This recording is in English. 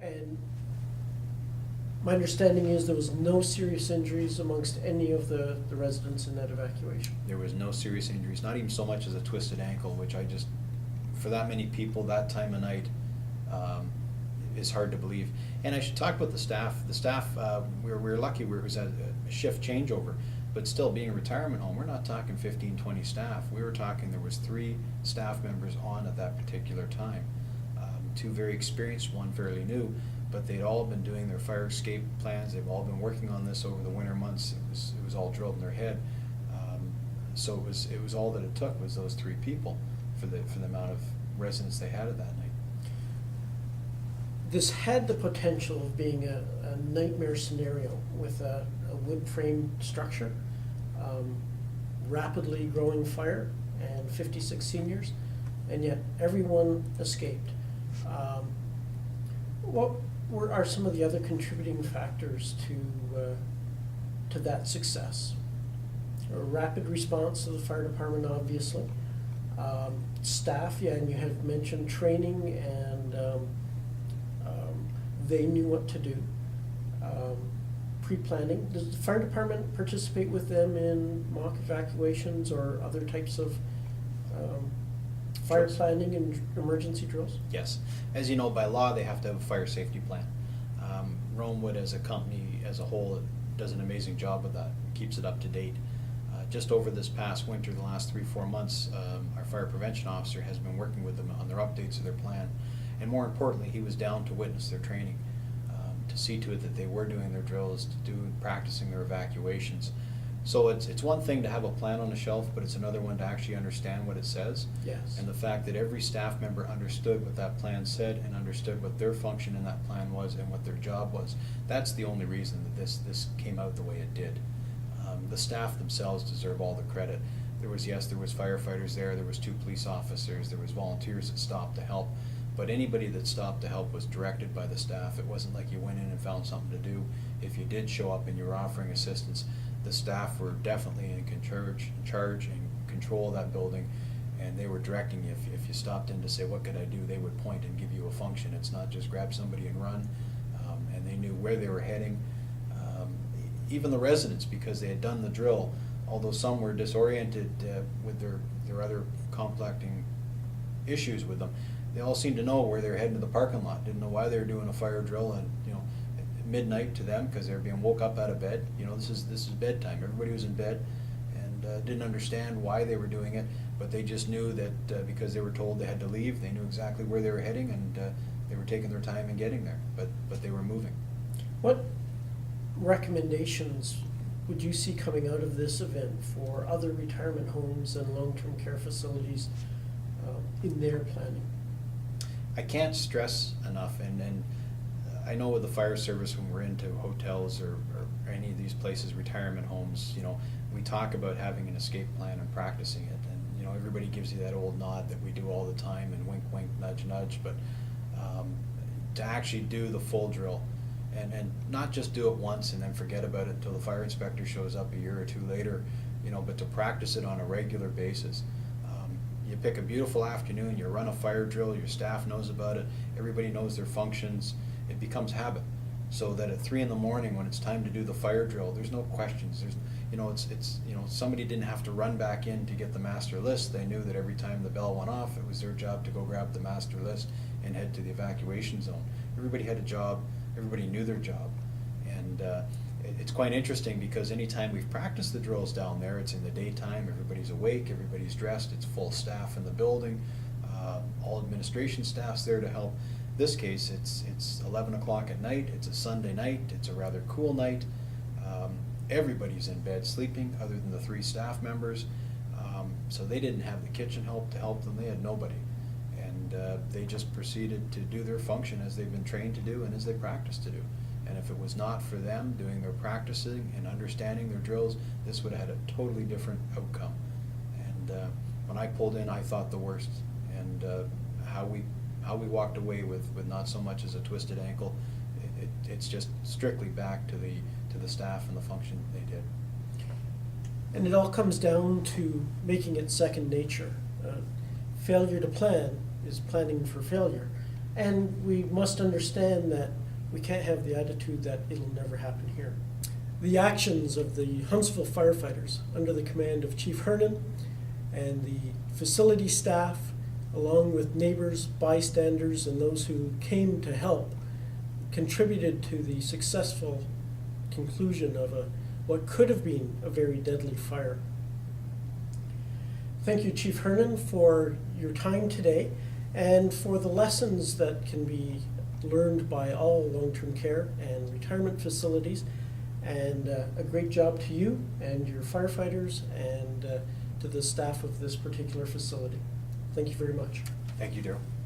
And my understanding is there was no serious injuries amongst any of the residents in that evacuation. There was no serious injuries, not even so much as a twisted ankle, which I just, for that many people, that time of night, is hard to believe. And I should talk about the staff. The staff, we were lucky, we was a shift changeover, but still being a retirement home, we're not talking 15, 20 staff. We were talking, there was 3 staff members on at that particular time. 2 very experienced, 1 fairly new, but they'd all been doing their fire escape plans. They've all been working on this over the winter months. It was all drilled in their head. So it was all that it took was those 3 people for the amount of residents they had at that night. This had the potential of being a nightmare scenario with a wood frame structure, rapidly growing fire, and 56 seniors, and yet everyone escaped. What are some of the other contributing factors to that success? A rapid response to the fire department, obviously. Staff, yeah, and you have mentioned training, and they knew what to do. Pre-planning. Does the fire department participate with them in mock evacuations or other types of fire Drills. Planning and emergency drills? Yes. As you know, by law, they have to have a fire safety plan. Rowanwood as a company as a whole does an amazing job with that, keeps it up to date. Just over this past winter, the last 3-4 months, our fire prevention officer has been working with them on their updates of their plan. And more importantly, he was down to witness their training, to see to it that they were doing their drills, practicing their evacuations. So it's one thing to have a plan on the shelf, but it's another one to actually understand what it says. Yes. And the fact that every staff member understood what that plan said and understood what their function in that plan was and what their job was, that's the only reason that this came out the way it did. The staff themselves deserve all the credit. There was firefighters there was 2 police officers, there was volunteers that stopped to help, but anybody that stopped to help was directed by the staff. It wasn't like you went in and found something to do. If you did show up and you were offering assistance, the staff were definitely in charge and control of that building, and they were directing you. If you stopped in to say, what could I do, they would point and give you a function. It's not just grab somebody and run, and they knew where they were heading. Even the residents, because they had done the drill, although some were disoriented with their other conflicting issues with them, they all seemed to know where they were heading to the parking lot. Didn't know why they were doing a fire drill, and at midnight to them, because they were being woke up out of bed. This is bedtime. Everybody was in bed, and didn't understand why they were doing it, but they just knew that because they were told they had to leave, they knew exactly where they were heading, and they were taking their time in getting there. But they were moving. What recommendations would you see coming out of this event for other retirement homes and long-term care facilities in their planning? I can't stress enough, and I know with the fire service, when we're into hotels or any of these places, retirement homes, we talk about having an escape plan and practicing it, and everybody gives you that old nod that we do all the time, and wink wink, nudge nudge, but to actually do the full drill, and not just do it once and then forget about it until the fire inspector shows up a year or 2 later, but to practice it on a regular basis. You pick a beautiful afternoon, you run a fire drill, your staff knows about it, everybody knows their functions, it becomes habit. So that at 3 in the morning, when it's time to do the fire drill, there's no questions. Somebody didn't have to run back in to get the master list. They knew that every time the bell went off, it was their job to go grab the master list and head to the evacuation zone. Everybody had a job, everybody knew their job, and it's quite interesting because anytime we've practiced the drills down there, it's in the daytime, everybody's awake, everybody's dressed, it's full staff in the building, all administration staff's there to help. This case, it's 11 o'clock at night, it's a Sunday night, it's a rather cool night, everybody's in bed sleeping other than the 3 staff members, so they didn't have the kitchen help to help them, they had nobody, and they just proceeded to do their function as they've been trained to do and as they practiced to do. And if it was not for them doing their practicing and understanding their drills, this would have had a totally different outcome. And when I pulled in, I thought the worst. And how we walked away with not so much as a twisted ankle, it's just strictly back to the staff and the function they did. And it all comes down to making it second nature. Failure to plan is planning for failure. And we must understand that we can't have the attitude that it'll never happen here. The actions of the Huntsville firefighters under the command of Chief Hernan and the facility staff, along with neighbors, bystanders, and those who came to help, contributed to the successful conclusion of what could have been a very deadly fire. Thank you, Chief Hernan, for your time today and for the lessons that can be learned by all long-term care and retirement facilities. And a great job to you and your firefighters and to the staff of this particular facility. Thank you very much. Thank you, Daryl.